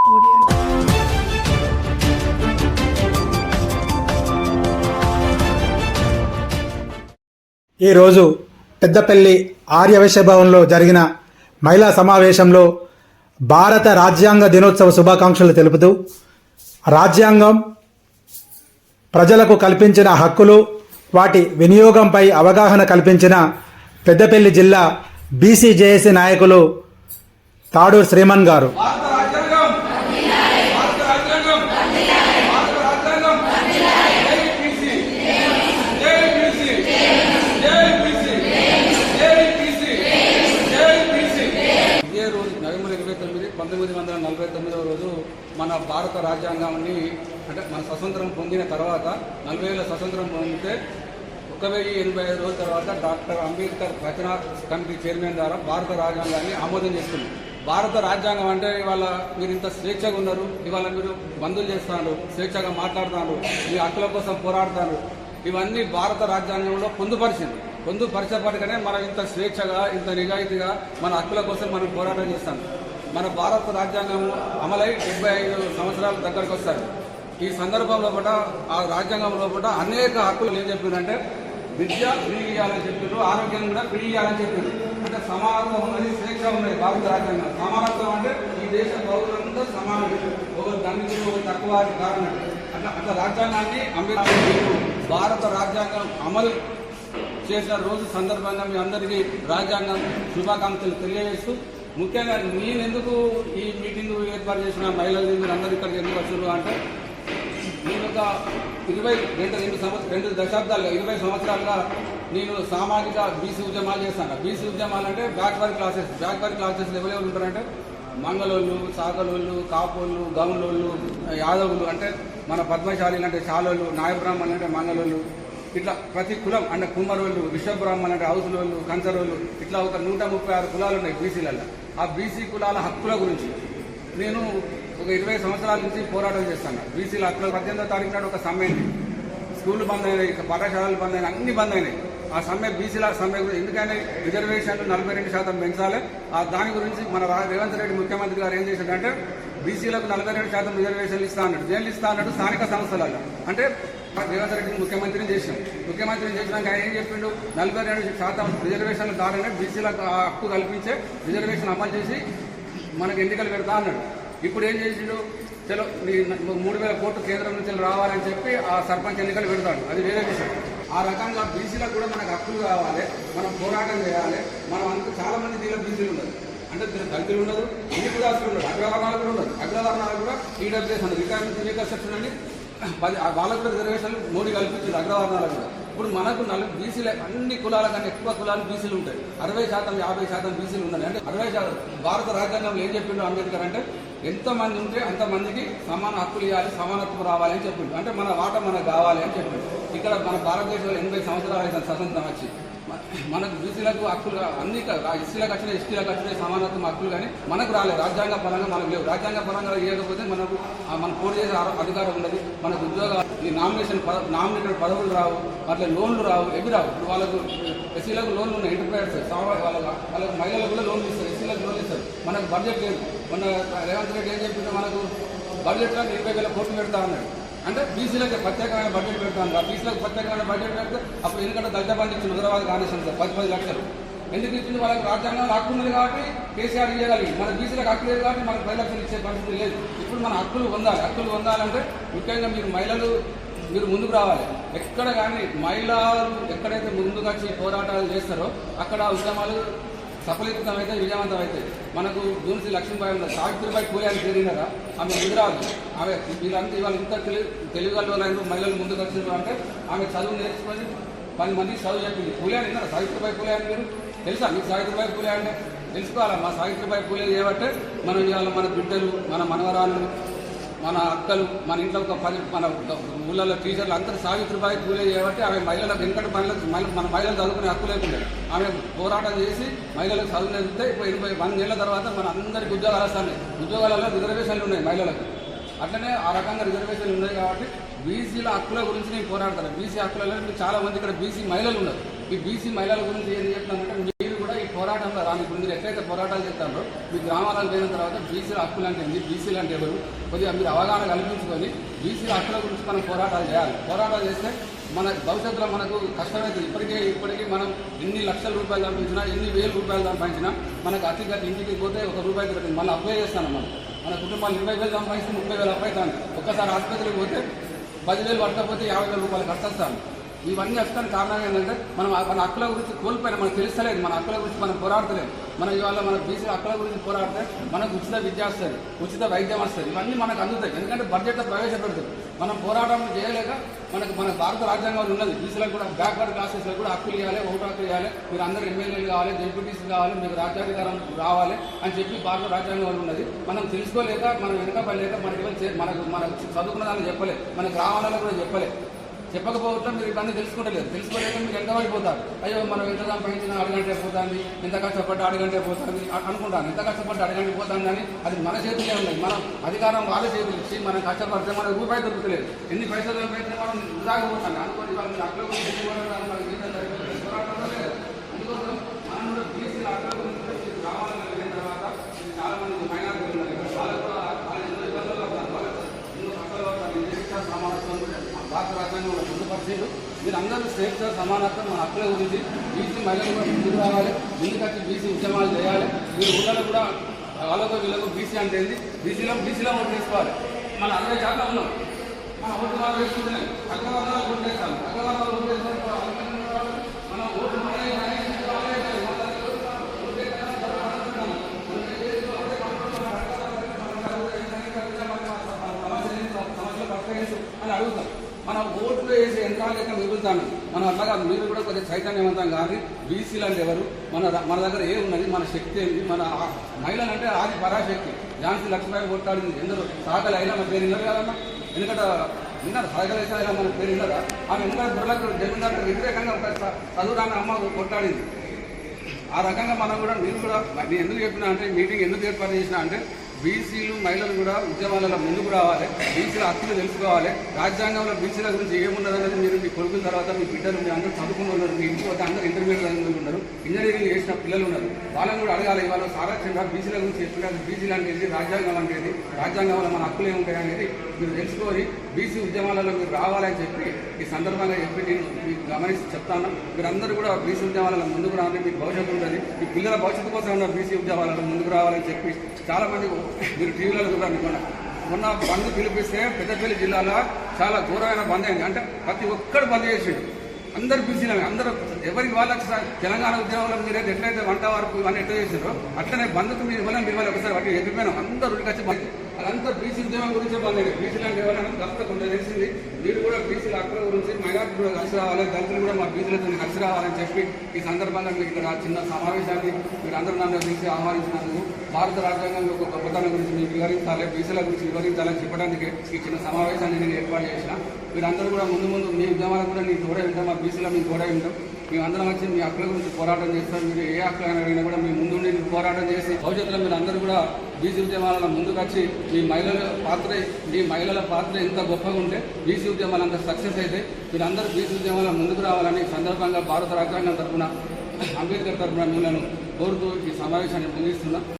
ఈరోజు పెద్దపల్లి ఆర్యవైశ్య భవన్లో జరిగిన మహిళా సమావేశంలో భారత రాజ్యాంగ దినోత్సవ శుభాకాంక్షలు తెలుపుతూ రాజ్యాంగం ప్రజలకు కల్పించిన హక్కులు వాటి వినియోగంపై అవగాహన కల్పించిన పెద్దపల్లి జిల్లా బీసీజేఏసీ నాయకులు తాడూరు శ్రీమన్ గారు నవంబర్ 29, 1949 రోజు మన భారత రాజ్యాంగాన్ని అంటే మన స్వతంత్రం పొందిన తర్వాత 40 ఏళ్ళ స్వతంత్రం పొందితే 1085 రోజుల తర్వాత డాక్టర్ అంబేద్కర్ రచనా కమిటీ చైర్మన్ ద్వారా భారత రాజ్యాంగాన్ని ఆమోదం చేస్తుంది. భారత రాజ్యాంగం అంటే ఇవాళ మీరు ఇంత స్వేచ్ఛగా ఉన్నారు, ఇవాళ మీరు బంధువులు చేస్తున్నారు, స్వేచ్ఛగా మాట్లాడుతున్నారు, మీ హక్కుల కోసం పోరాడుతున్నారు. ఇవన్నీ భారత రాజ్యాంగంలో పొందుపరచబడిగానే మనం ఇంత స్వేచ్ఛగా ఇంత నిజాయితీగా మన హక్కుల కోసం మనం పోరాటం చేస్తాం. మన భారత రాజ్యాంగం అమలై 75 సంవత్సరాల దగ్గరకు వస్తారు. ఈ సందర్భంలో కూడా ఆ రాజ్యాంగం లోపల అనేక హక్కులు ఏం చెప్పిందంటే విద్య ఫ్రీ ఇవ్వాలని చెప్పారు, ఆరోగ్యం కూడా ఫ్రీ ఇవ్వాలని చెప్పారు. అంటే సమానత్వం ఉన్నది, స్వేచ్ఛ ఉన్నది భారత రాజ్యాంగం. సమానత్వం అంటే ఈ దేశ పౌరులంతా సమానం, ఒకరు దానికి ఒకరు తక్కువ కారణం. అట్లా రాజ్యాంగాన్ని అంబేద్కర్ భారత రాజ్యాంగం అమలు చేసిన రోజు సందర్భంగా మీ అందరికీ రాజ్యాంగం శుభాకాంక్షలు తెలియజేస్తూ, ముఖ్యంగా నేను ఎందుకు ఈ మీటింగ్ ఏర్పాటు చేసిన మహిళలు మీరు అందరూ ఇక్కడికి ఎందుకు వచ్చారు అంటే, నేను ఒక 22 దశాబ్దాలుగా 20 సంవత్సరాలుగా నేను సామాజిక బీసీ ఉద్యమాలు చేస్తాను. బీసీ ఉద్యమాలు అంటే బ్యాక్వర్డ్ క్లాసెస్ ఎవరెవరు ఉంటారంటే మంగళోళ్ళు, సాగలోళ్ళు, కాపోళ్ళు, గౌన్లోళ్ళు, యాదవులు అంటే మన పద్మశాలి అంటే చాలోళ్ళు, నాయబ్రాహ్మణులు అంటే మంగళోళ్ళు, ఇట్లా ప్రతి కులం అంటే కుమ్మరోళ్ళు, విశ్వబ్రాహ్మణులు అంటే హౌసులోళ్ళు, కంచరోళ్ళు, ఇట్లా ఒక 136 కులాలు ఉన్నాయి బీసీలలో. ఆ బీసీ కులాల హక్కుల గురించి నేను ఒక 20 సంవత్సరాల నుంచి పోరాటం చేస్తాను. బీసీల హక్కుల 18వ తారీఖు నాడు ఒక సమ్మె, స్కూళ్ళు బంద్ అయినాయి, పాఠశాలలు బంద్ అయినాయి, అన్ని బంద్ అయినాయి. ఆ సమ్మె బీసీల సమ్మె గురించి, ఎందుకంటే రిజర్వేషన్లు 42% పెంచాలి. దాని గురించి మన రేవంత్ రెడ్డి ముఖ్యమంత్రి గారు ఏం చేశాడంటే బీసీలకు 42% రిజర్వేషన్లు ఇస్తా అన్నాడు, జైలు ఇస్తా అన్నాడు స్థానిక సంస్థలలో. అంటే రేవంత్ రెడ్డిని ముఖ్యమంత్రిని చేసినాక ఆయన ఏం చెప్పిండు, 42% రిజర్వేషన్ల ద్వారానే బీసీలకు హక్కు కల్పించే రిజర్వేషన్ అమలు చేసి మనకు ఎన్నికలు పెడతా అన్నాడు. ఇప్పుడు ఏం చేసిండు, చలో 3000 కోట్లు కేంద్రం నుంచి రావాలని చెప్పి ఆ సర్పంచ్ ఎన్నికలు పెడతాడు, అది వేరే విషయం. ఆ రకంగా బీసీలకు కూడా మనకు హక్కులు కావాలి, మనం పోరాటం చేయాలి. మనం అంతా చాలా మంది దీనిలో బీసీలు ఉండదు, అంటే దళితులు ఉండదు, ఈపుదాసులు ఉండదు, అగ్రవర్ణాలు కూడా ఉండదు. అగ్రవర్ణాలు కూడా ఈడబ్ల్యూఎస్ ఉండదు, రిటైర్మెంట్ రికన్స్ట్రక్షన్ అండి, వాళ్ళకు కూడా రిజర్వేషన్లు మోడీ కల్పించింది అగ్రవర్ణాలకు కూడా. ఇప్పుడు మనకు బీసీలు అన్ని కులాల కన్నా ఎక్కువ కులాలు బీసీలు ఉంటాయి. 60%, 50% బీసీలు ఉన్నాయి. అంటే 60% భారత రాజ్యాంగంలో ఏం చెప్పిండు అంబేద్కర్ అంటే ఎంతమంది ఉంటే అంతమందికి సమాన హక్కులు ఇవ్వాలి, సమానత్వం రావాలి అని చెప్పిండు. అంటే మన వాట మనకు కావాలి అని చెప్పిండు. ఇక్కడ మన భారతదేశంలో 80 సంవత్సరాలు అయితే స్వతంత్రం వచ్చి మనకు బీసీలకు హక్కులు అన్ని ఎస్సీలకు వచ్చినాయి, ఎస్టీలకు వచ్చినాయి సమానత్వం హక్కులు, కానీ మనకు రాలేదు. రాజ్యాంగ పరంగా మనకు లేవు. రాజ్యాంగ పరంగా ఇవ్వకపోతే మనం పోటీ చేసే అధికారం ఉండదు. మనకు ఉద్యోగాలు, ఈ నామినేటెడ్ పదవులు రావు, అట్లా లోన్లు రావు, ఎవి రావు. ఇప్పుడు వాళ్ళకు ఎస్సీలకు లోన్లు ఉన్నాయి, ఎంటర్ప్రైజర్స్ వాళ్ళకు మహిళలకు కూడా లోన్లు ఇస్తారు, ఎస్సీలకు లోన్లు ఇస్తారు. మనకు బడ్జెట్ లేదు. మొన్న రేవంత్ రెడ్డి ఏం చెప్పింటే మనకు బడ్జెట్లో 20,000 కోట్లు పెడతా అన్నాడు. అంటే బీసీలకు ప్రత్యేకమైన బడ్జెట్ పెడతాను. ఆ బీసీలకు ప్రత్యేకమైన బడ్జెట్ పెడితే అప్పుడు ఎందుకంటే దళిత బంధు ఇచ్చింది హైదరాబాద్ కానిస్తుంది సార్ 10 లక్షలు. ఎందుకు ఇచ్చింది, వాళ్ళకి రాజ్యాంగంలో హక్కు ఉన్నది కాబట్టి కేసీఆర్ ఇవ్వగలిగి, మన బీసీలకు హక్కు లేదు కాబట్టి మనకు 10 లక్షలు ఇచ్చే పరిస్థితి లేదు. ఇప్పుడు మన హక్కులు పొందాలంటే ముఖ్యంగా మీరు ముందుకు రావాలి. ఎక్కడ కానీ మహిళలు ఎక్కడైతే ముందుకు వచ్చి పోరాటాలు చేస్తారో అక్కడ ఉద్యమాలు సఫలీకృతమైతే, విజయవంతమైతే. మనకు దూన్సి లక్ష్మీబాయి ఉన్నారు, సావిత్రిబాయి పూలే అని పేరినారా, ఆమె గుజరాత్. ఆమె వీళ్ళంతా ఇవాళ ఇంత తెలివిగలవాళ్ళు మహిళలు ముందుకు వచ్చినారు అంటే ఆమె చదువు నేర్చుకొని 10 మందికి చదువు చెప్పింది. పూలే అని విన్నారా, సావిత్రిబాయి పూలే అని మీరు తెలుసా? మీకు సావిత్రిబాయి పూలే అంటే తెలుసుకోవాలా. మా సావిత్రిబాయి పూలే చేయబట్టే మనం ఇవాళ మన బిడ్డలు, మన మనవరాళ్ళు, మన అక్కలు, మన ఇంట్లో ఒక 10 మన ఊళ్ళలో టీచర్లు అందరూ సావిత్రిబాయి పూలే చేయబట్టి ఆమె మహిళలకు వెంకట మన మహిళలు చదువుకునే హక్కు లేకుండా ఆమె పోరాటం చేసి మహిళలకు చదువు నేర్పితే ఇప్పుడు 81 ఏళ్ల తర్వాత మన అందరికీ ఉద్యోగాలు వస్తున్నాయి. ఉద్యోగాలలో రిజర్వేషన్లు ఉన్నాయి మహిళలకు. అట్లనే ఆ రకంగా రిజర్వేషన్లు ఉన్నాయి కాబట్టి బీసీల హక్కుల గురించి నేను పోరాడతాను. బీసీ హక్కులలో చాలా మంది ఇక్కడ బీసీ మహిళలు ఉన్నారు. ఈ బీసీ మహిళల గురించి ఏం చెప్తానంటే మీరు కూడా ఈ పోరాటం పోరాటంలో రాని ఇప్పుడు మీరు ఎట్లయితే పోరాటాలు చేస్తారో మీ గ్రామాలకు పోయిన తర్వాత బీసీల హక్కులు అంటే ఏంటి, బీసీలు అంటే ఎవరు, కొద్దిగా మీరు అవగాహన కల్పించుకొని బీసీల హక్కుల గురించి మనం పోరాటాలు చేయాలి. పోరాటాలు చేస్తే మన భవిష్యత్తులో మనకు కష్టమైంది. ఇప్పటికీ మనం ఎన్ని లక్షల రూపాయలు సంపాదించినా, ఎన్ని వేల రూపాయలు సంపాదించినా మనకు అతిగతి ఇంటికి పోతే ₹1 దొరికింది, మళ్ళీ అప్లై చేస్తాను. మన కుటుంబాలు 20,000 సంపాదిస్తే 30,000 అప్లై అవుతాను. ఒక్కసారి ఆసుపత్రికి పోతే 10,000 పడకపోతే ₹50,000 ఖర్చు వస్తాను. ఇవన్నీ వస్తానికి కారణం ఏంటంటే మనం మన హక్కుల గురించి కోల్పోయినా, మనకు తెలుస్తలేదు, మన హక్కుల గురించి మనం పోరాడతలేదు. మనం ఇవాళ మన బీసీ హక్కుల గురించి పోరాడితే మనకు ఉచిత విద్య వస్తుంది, ఉచిత వైద్యం వస్తుంది, ఇవన్నీ మనకు అందుతాయి. ఎందుకంటే బడ్జెట్లో ప్రవేశపెడుతుంది. మనం పోరాటం చేయలేక మన భారత రాజ్యాంగంలో ఉన్నది బీసీలకు కూడా బ్యాక్వర్డ్ క్లాసెస్లో కూడా హక్కులు ఇవ్వాలి, ఓటు హక్కు ఇవ్వాలి, మీరు అందరూ ఎమ్మెల్యేలు కావాలి, డెప్యూటీస్ కావాలి, మీకు రాజ్యాధికారం రావాలి అని చెప్పి భారత రాజ్యాంగంలో ఉన్నది. మనం తెలుసుకోలేక, మనం వెనుకపడలేక, మనకు చదువుకున్న దాన్ని చెప్పలేదు, మన గ్రామాలలో కూడా చెప్పకపోవటం మీరు ఇవన్నీ తెలుసుకోలేక మీరు ఎంత పడిపోతారు. అయ్యో మనం ఎంత సంపాదించినా అడగంటే పోతుంది, ఎంత కష్టపడ్డా అడగంటే పోతుంది అనుకుంటాను. ఎంత కష్టపడ్డా అడగంటే పోతుంది కానీ అది మన చేతులే ఉన్నాయి. మనం అధికారం వాళ్ళ చేతులు ఇచ్చి మనం కష్టపడితే మనకు రూపాయి దొరుకుతలేదు. ఎన్ని పైసలు దొరికితే మనం ఉదాహరణ అనుకోని వాళ్ళు అక్కడ అందుకోసం మనం కూడా బీసీల అక్కడ గురించి గ్రామాలకు వెళ్ళిన తర్వాత చాలా మంది మైనారిటీలు ఉన్నారు, వాళ్ళకు కూడా ఎన్నో ఇబ్బందులు పడతారు, వాళ్ళకు ఎన్నో కష్టాలు పడతారు. సమానత్వం భారత రాజ్యాంగంలో పొందుపరిచేది. మీరు అందరూ స్వేచ్ఛ సమానత్వం మన హక్కుల గురించి బీసీ మహిళలు కూడా ముందుకు రావాలి, ముందుకొచ్చి బీసీ ఉద్యమాలు చేయాలి. మీరు ఊళ్ళలో కూడా వాళ్ళతో వీళ్ళకు బీసీ అంటే ఏంది, బీసీలో ఓటు వేసుకోవాలి. మన 60% ఉన్నాం, మన ఓటు వాళ్ళు వేసుకుంటున్నాయి. అగ్రవర్ణాలు ఓటు వేస్తాం, అగ్రవర్ణాలు ఓటు వేసుకోవాలి. మనం ఓటు అని అడుగుతాం. మనం ఓట్లు వేసి యంత్రాలు లెక్క మిగులుతాను. మనం అట్లాగా మీరు కూడా కొద్దిగా చైతన్యవంతం కానీ బీసీలు అంటే ఎవరు, మన దగ్గర ఏమున్నది, మన శక్తి ఏంటి, మన మహిళలు అంటే ఆది పరాశక్తి. ఝాన్సీ లక్ష్మీబాయి కొట్టాడింది, ఎందరో సాగలు అయినా మన పేరు విన్నారు కదమ్మా, ఎందుకంటే విన్నారు సాగలు అయినా మన పేరు విన్నారా. ఆమె ఎందుకంటే బుర్రకు జమీందారులకు వ్యతిరేకంగా ఒక చదువురాని అమ్మ కొట్టాడింది. ఆ రకంగా మనం కూడా నేను ఎందుకు చెప్పినా అంటే మీటింగ్ ఎందుకు ఏర్పాటు చేసినా అంటే బీసీలు మహిళలు కూడా ఉద్యమాలలో ముందుకు రావాలి, బీసీల హక్కులు తెలుసుకోవాలి. రాజ్యాంగంలో బీసీల గురించి ఏమున్నదనేది మీరు మీ కొడుకుల తర్వాత మీ బిడ్డలు మీ అందరూ చదువుకుని ఉన్నారు, మీ ఇంటికి పోతే అందరూ ఇంటర్మీడియట్ ఉన్నారు, ఇంజనీరింగ్ చేసిన పిల్లలు ఉన్నారు. వాళ్ళని కూడా అడగాలి. ఇవాళ సారాక్షంగా బీసీల గురించి చెప్పినట్టు బీసీలు అనేది రాజ్యాంగం అనేది, రాజ్యాంగంలో మన హక్కులు ఏముంటాయి అనేది మీరు తెలుసుకొని బీసీ ఉద్యమాలలో మీరు రావాలని చెప్పి ఈ సందర్భంగా చెప్పి నేను మీకు గమనించి చెప్తాను. మీరందరూ కూడా బీసీ ఉద్యమాలలో ముందుకు రావాలని, మీకు భవిష్యత్తు ఉంటుంది, మీ పిల్లల భవిష్యత్తు కోసం ఉన్న బీసీ ఉద్యమాలలో ముందుకు రావాలని చెప్పి చాలామంది మీరు టీవీలలో కూడా మొన్న బంద్ పిలిపిస్తే పెద్దపల్లి జిల్లాలో చాలా ఘోరమైన బంద్ అయింది. అంటే ప్రతి ఒక్కరు బంద్ చేసాడు, అందరు బీసీలమే, అందరూ ఎవరికి వాళ్ళకి తెలంగాణ ఉద్యమంలో మీరు ఎట్లయితే వంట వరకు ఇవన్నీ ఎట్లా చేసారో అట్లనే బంద్కు మీరు ఇవ్వాలి ఒకసారి వాటి ఎదిపోయినాం. అందరూ ఉడికొచ్చి బంద్, అదంతా బీసీ ఉద్యమం గురించే బంద్ అయ్యింది. బీసీలు అంటే ఎవరైనా గత కొంత తెలిసింది. మీరు కూడా బీసీల హక్కుల గురించి మైనార్టీ కూడా కలిసి రావాలి, దళితులు కూడా మా బీసీలతో కలిసి రావాలని చెప్పి ఈ సందర్భంగా మీకు ఇక్కడ చిన్న సమావేశాన్ని మీరు అందరూ నన్ను పిలిచి ఆహ్వానించినందుకు, భారత రాజ్యాంగం యొక్క గొప్పతనం గురించి మీకు వివరించాలి, బీసీల గురించి వివరించాలని చెప్పడానికి ఈ చిన్న సమావేశాన్ని నేను ఏర్పాటు చేసిన. మీరందరూ కూడా ముందు మీ ఉద్యమాలకు కూడా నేను తోడే ఉంటాం, మా బీసీలో మేము తోడే ఉంటాం. మేమందరం వచ్చి మీ హక్కుల గురించి పోరాటం చేస్తాం. మీరు ఏ హక్కులు అయినా కూడా మీ ముందుండి పోరాటం చేసి భవిష్యత్తులో మీరు అందరూ కూడా బీసీ ఉద్యమాలలో ముందుకు వచ్చి మీ మహిళల పాత్ర ఎంత గొప్పగా ఉంటే బీసీ ఉద్యమాలు అంత సక్సెస్ అయితే మీరందరూ బీసీ ఉద్యమాల ముందుకు రావాలని సందర్భంగా భారత రాజ్యాంగం తరఫున, అంబేద్కర్ తరఫున మిమ్మల్ని కోరుతూ ఈ సమావేశాన్ని ముగిస్తున్నా.